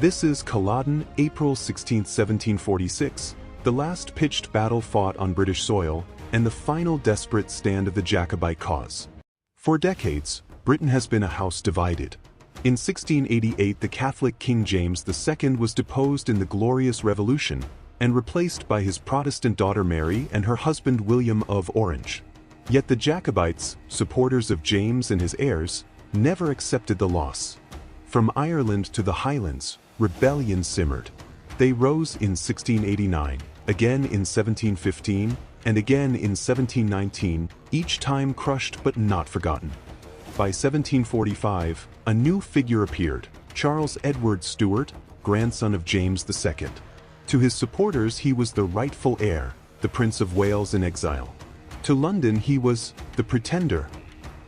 This is Culloden, April 16, 1746, the last pitched battle fought on British soil, and the final desperate stand of the Jacobite cause. For decades, Britain has been a house divided. In 1688, the Catholic King James II was deposed in the Glorious Revolution and replaced by his Protestant daughter Mary and her husband William of Orange. Yet the Jacobites, supporters of James and his heirs, never accepted the loss. From Ireland to the Highlands, rebellion simmered. They rose in 1689, again in 1715, and again in 1719, each time crushed but not forgotten. By 1745, a new figure appeared, Charles Edward Stuart, grandson of James II. To his supporters he was the rightful heir, the Prince of Wales in exile. To London he was the pretender.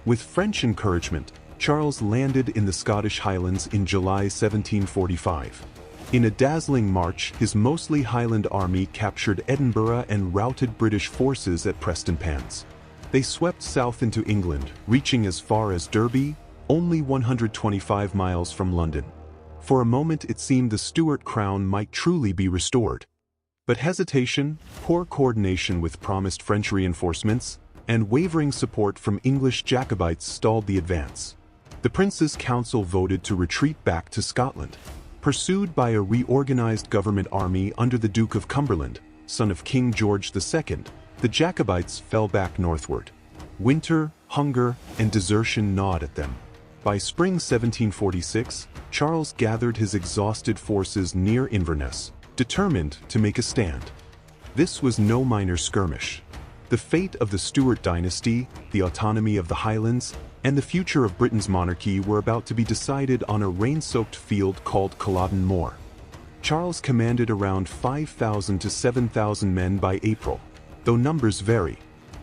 With French encouragement, Charles landed in the Scottish Highlands in July 1745. In a dazzling march, his mostly Highland army captured Edinburgh and routed British forces at Prestonpans. They swept south into England, reaching as far as Derby, only 125 miles from London. For a moment it seemed the Stuart crown might truly be restored. But hesitation, poor coordination with promised French reinforcements, and wavering support from English Jacobites stalled the advance. The Prince's Council voted to retreat back to Scotland. Pursued by a reorganized government army under the Duke of Cumberland, son of King George II, the Jacobites fell back northward. Winter, hunger, and desertion gnawed at them. By spring 1746, Charles gathered his exhausted forces near Inverness, determined to make a stand. This was no minor skirmish. The fate of the Stuart dynasty, the autonomy of the Highlands, and the future of Britain's monarchy were about to be decided on a rain-soaked field called Culloden Moor. Charles commanded around 5,000 to 7,000 men by April, though numbers vary.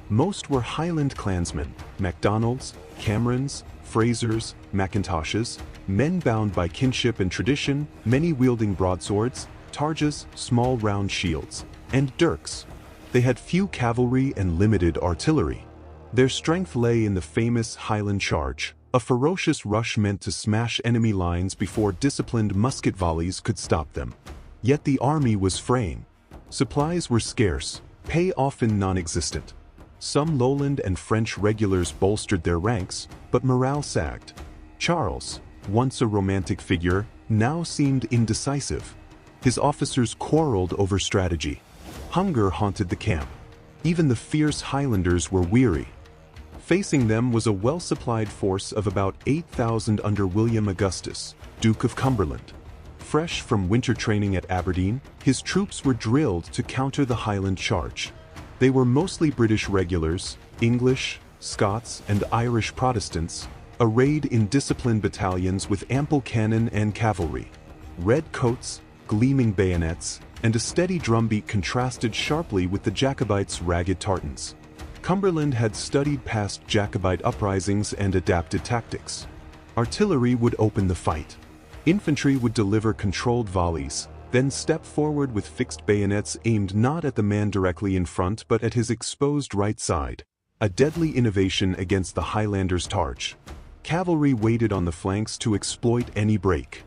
Most were Highland clansmen, MacDonalds, Camerons, Frasers, Macintoshes, men bound by kinship and tradition, many wielding broadswords, targes, small round shields, and dirks. They had few cavalry and limited artillery. Their strength lay in the famous Highland Charge, a ferocious rush meant to smash enemy lines before disciplined musket volleys could stop them. Yet the army was fraying. Supplies were scarce, pay often non-existent. Some Lowland and French regulars bolstered their ranks, but morale sagged. Charles, once a romantic figure, now seemed indecisive. His officers quarreled over strategy. Hunger haunted the camp. Even the fierce Highlanders were weary. Facing them was a well-supplied force of about 8,000 under William Augustus, Duke of Cumberland. Fresh from winter training at Aberdeen, his troops were drilled to counter the Highland Charge. They were mostly British regulars, English, Scots, and Irish Protestants, arrayed in disciplined battalions with ample cannon and cavalry. Red coats, gleaming bayonets, and a steady drumbeat contrasted sharply with the Jacobites' ragged tartans. Cumberland had studied past Jacobite uprisings and adapted tactics. Artillery would open the fight. Infantry would deliver controlled volleys, then step forward with fixed bayonets aimed not at the man directly in front but at his exposed right side, a deadly innovation against the Highlanders' Targe. Cavalry waited on the flanks to exploit any break.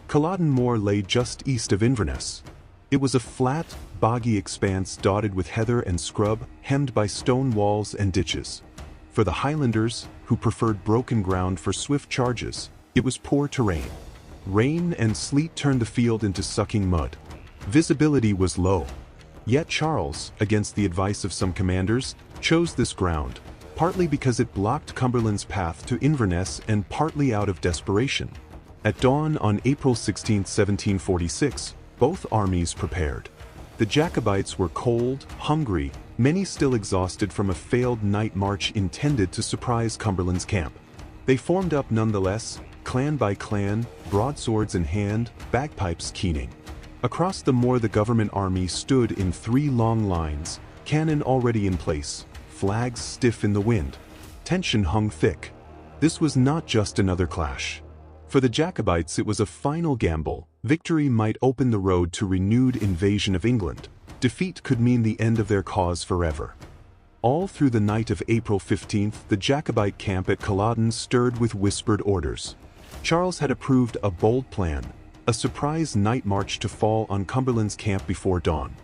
Culloden Moor lay just east of Inverness. It was a flat, boggy expanse dotted with heather and scrub, hemmed by stone walls and ditches. For the Highlanders, who preferred broken ground for swift charges, it was poor terrain. Rain and sleet turned the field into sucking mud. Visibility was low. Yet Charles, against the advice of some commanders, chose this ground, partly because it blocked Cumberland's path to Inverness and partly out of desperation. At dawn on April 16, 1746, both armies prepared. The Jacobites were cold, hungry, many still exhausted from a failed night march intended to surprise Cumberland's camp. They formed up nonetheless, clan by clan, broadswords in hand, bagpipes keening. Across the moor the government army stood in 3 long lines, cannon already in place, flags stiff in the wind. Tension hung thick. This was not just another clash. For the Jacobites it was a final gamble. Victory might open the road to renewed invasion of England. Defeat could mean the end of their cause forever. All through the night of April 15th, the Jacobite camp at Culloden stirred with whispered orders. Charles had approved a bold plan, a surprise night march to fall on Cumberland's camp before dawn.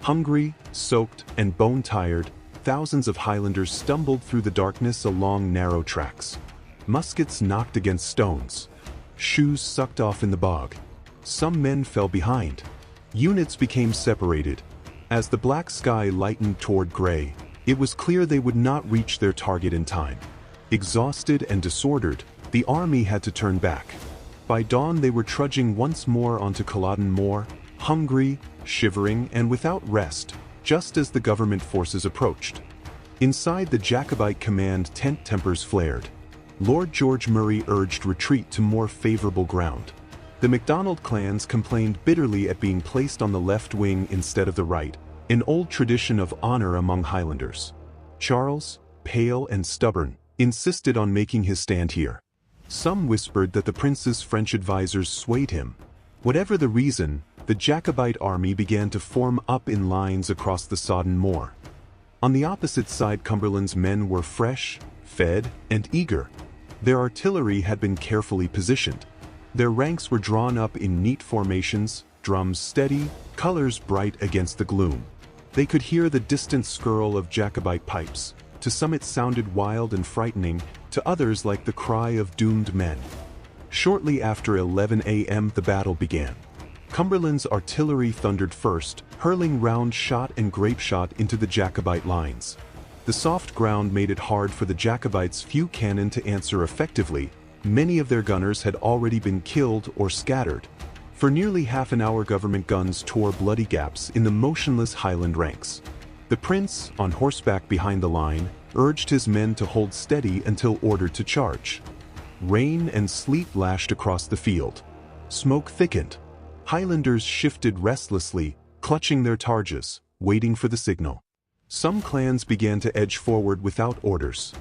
Hungry, soaked, and bone-tired, thousands of Highlanders stumbled through the darkness along narrow tracks. Muskets knocked against stones. Shoes sucked off in the bog. Some men fell behind. Units became separated. As the black sky lightened toward gray, it was clear they would not reach their target in time. Exhausted and disordered, the army had to turn back. By dawn they were trudging once more onto Culloden Moor, hungry, shivering, and without rest, just as the government forces approached. Inside the Jacobite command tent tempers flared. Lord George Murray urged retreat to more favorable ground. The MacDonald clans complained bitterly at being placed on the left wing instead of the right, an old tradition of honor among Highlanders. Charles, pale and stubborn, insisted on making his stand here. Some whispered that the prince's French advisers swayed him. Whatever the reason, the Jacobite army began to form up in lines across the sodden moor. On the opposite side, Cumberland's men were fresh, fed, and eager. Their artillery had been carefully positioned. Their ranks were drawn up in neat formations, drums steady, colors bright against the gloom. They could hear the distant skirl of Jacobite pipes. To some it sounded wild and frightening, to others like the cry of doomed men. Shortly after 11 a.m. the battle began. Cumberland's artillery thundered first, hurling round shot and grape shot into the Jacobite lines. The soft ground made it hard for the Jacobites' few cannon to answer effectively. Many of their gunners had already been killed or scattered. For nearly half an hour government guns tore bloody gaps in the motionless Highland ranks. The prince, on horseback behind the line, urged his men to hold steady until ordered to charge. Rain and sleet lashed across the field. Smoke thickened. Highlanders shifted restlessly, clutching their targes, waiting for the signal. Some clans began to edge forward without orders.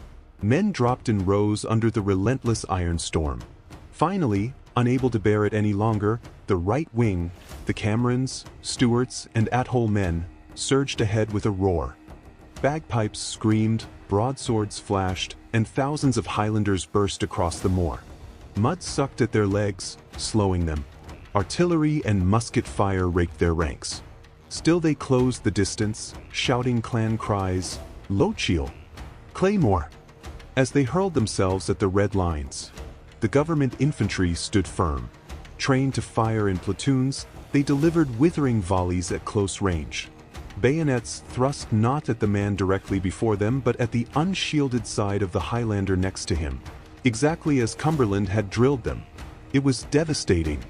Men dropped in rows under the relentless iron storm. Finally, unable to bear it any longer, the right wing, the Camerons, Stuarts, and Athole men, surged ahead with a roar. Bagpipes screamed, broadswords flashed, and thousands of Highlanders burst across the moor. Mud sucked at their legs, slowing them. Artillery and musket fire raked their ranks. Still they closed the distance, shouting clan cries, "Lochiel! Claymore!" As they hurled themselves at the red lines. The government infantry stood firm. Trained to fire in platoons, they delivered withering volleys at close range. Bayonets thrust not at the man directly before them but at the unshielded side of the Highlander next to him, exactly as Cumberland had drilled them. It was devastating.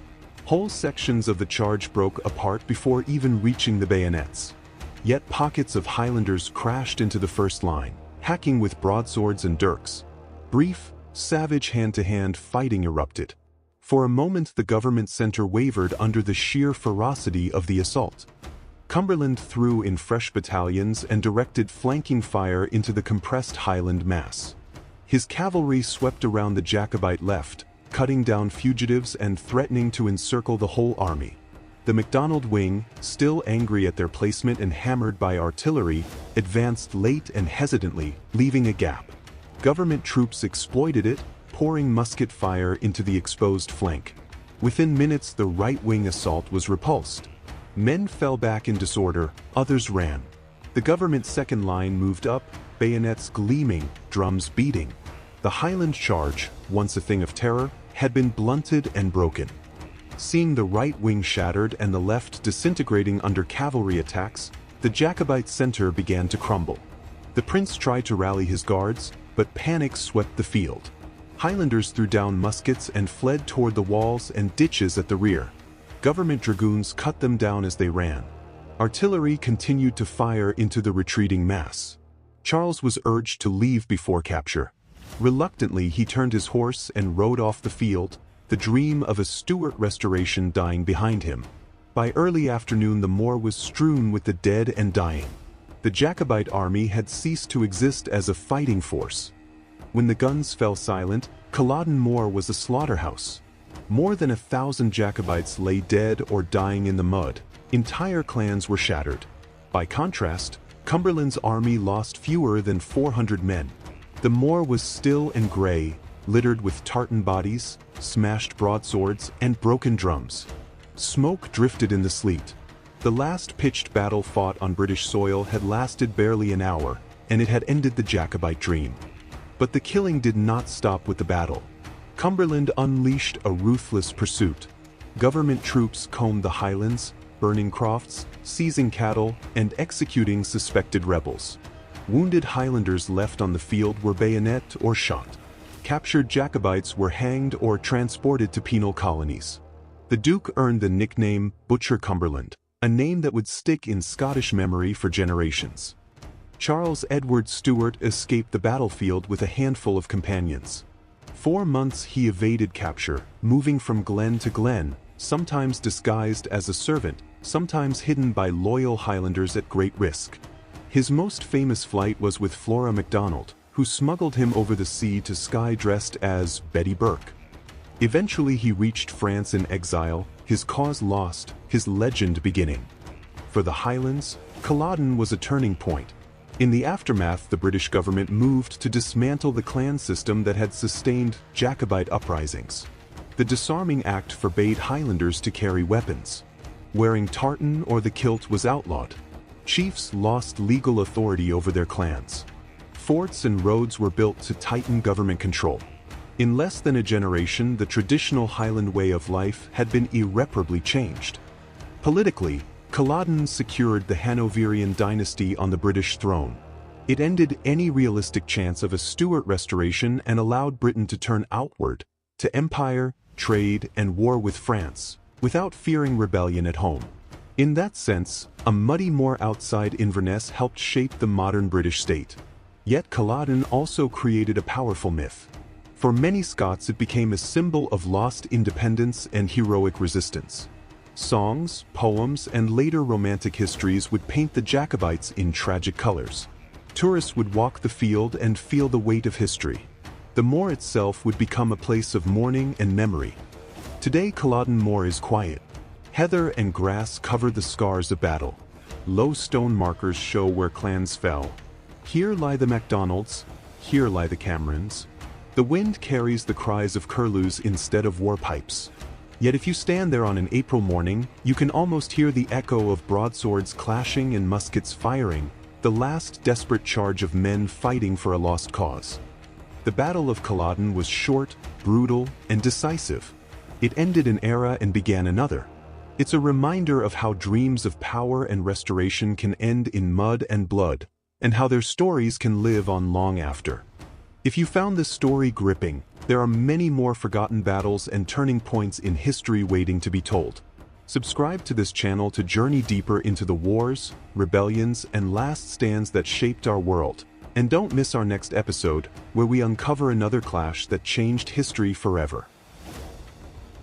Whole sections of the charge broke apart before even reaching the bayonets. Yet pockets of Highlanders crashed into the first line, hacking with broadswords and dirks. Brief, savage hand-to-hand fighting erupted. For a moment the government center wavered under the sheer ferocity of the assault. Cumberland threw in fresh battalions and directed flanking fire into the compressed Highland mass. His cavalry swept around the Jacobite left, cutting down fugitives and threatening to encircle the whole army. The MacDonald wing, still angry at their placement and hammered by artillery, advanced late and hesitantly, leaving a gap. Government troops exploited it, pouring musket fire into the exposed flank. Within minutes the right-wing assault was repulsed. Men fell back in disorder, others ran. The government second line moved up, bayonets gleaming, drums beating. The Highland charge, once a thing of terror, had been blunted and broken. Seeing the right wing shattered and the left disintegrating under cavalry attacks, the Jacobite center began to crumble. The prince tried to rally his guards, but panic swept the field. Highlanders threw down muskets and fled toward the walls and ditches at the rear. Government dragoons cut them down as they ran. Artillery continued to fire into the retreating mass. Charles was urged to leave before capture. Reluctantly he turned his horse and rode off the field, the dream of a Stuart restoration dying behind him. By early afternoon the moor was strewn with the dead and dying. The Jacobite army had ceased to exist as a fighting force. When the guns fell silent, Culloden Moor was a slaughterhouse. More than 1,000 Jacobites lay dead or dying in the mud. Entire clans were shattered. By contrast, Cumberland's army lost fewer than 400 men. The moor was still and gray, littered with tartan bodies, smashed broadswords, and broken drums. Smoke drifted in the sleet. The last pitched battle fought on British soil had lasted barely an hour, and it had ended the Jacobite dream. But the killing did not stop with the battle. Cumberland unleashed a ruthless pursuit. Government troops combed the highlands, burning crofts, seizing cattle, and executing suspected rebels. Wounded Highlanders left on the field were bayoneted or shot. Captured Jacobites were hanged or transported to penal colonies. The Duke earned the nickname Butcher Cumberland, a name that would stick in Scottish memory for generations. Charles Edward Stuart escaped the battlefield with a handful of companions. 4 months he evaded capture, moving from glen to glen, sometimes disguised as a servant, sometimes hidden by loyal Highlanders at great risk. His most famous flight was with Flora MacDonald, who smuggled him over the sea to Skye dressed as Betty Burke. Eventually he reached France in exile, his cause lost, his legend beginning. For the Highlands, Culloden was a turning point. In the aftermath, the British government moved to dismantle the clan system that had sustained Jacobite uprisings. The Disarming Act forbade Highlanders to carry weapons. Wearing tartan or the kilt was outlawed. Chiefs lost legal authority over their clans. Forts and roads were built to tighten government control. In less than a generation, the traditional Highland way of life had been irreparably changed. Politically, Culloden secured the Hanoverian dynasty on the British throne. It ended any realistic chance of a Stuart restoration and allowed Britain to turn outward, to empire, trade, and war with France, without fearing rebellion at home. In that sense, a muddy moor outside Inverness helped shape the modern British state. Yet Culloden also created a powerful myth. For many Scots it became a symbol of lost independence and heroic resistance. Songs, poems, and later romantic histories would paint the Jacobites in tragic colors. Tourists would walk the field and feel the weight of history. The moor itself would become a place of mourning and memory. Today Culloden Moor is quiet. Heather and grass cover the scars of battle. Low stone markers show where clans fell. Here lie the MacDonalds, here lie the Camerons. The wind carries the cries of curlews instead of war pipes. Yet if you stand there on an April morning, you can almost hear the echo of broadswords clashing and muskets firing, the last desperate charge of men fighting for a lost cause. The Battle of Culloden was short, brutal, and decisive. It ended an era and began another. It's a reminder of how dreams of power and restoration can end in mud and blood, and how their stories can live on long after. If you found this story gripping, there are many more forgotten battles and turning points in history waiting to be told. Subscribe to this channel to journey deeper into the wars, rebellions, and last stands that shaped our world. And don't miss our next episode, where we uncover another clash that changed history forever.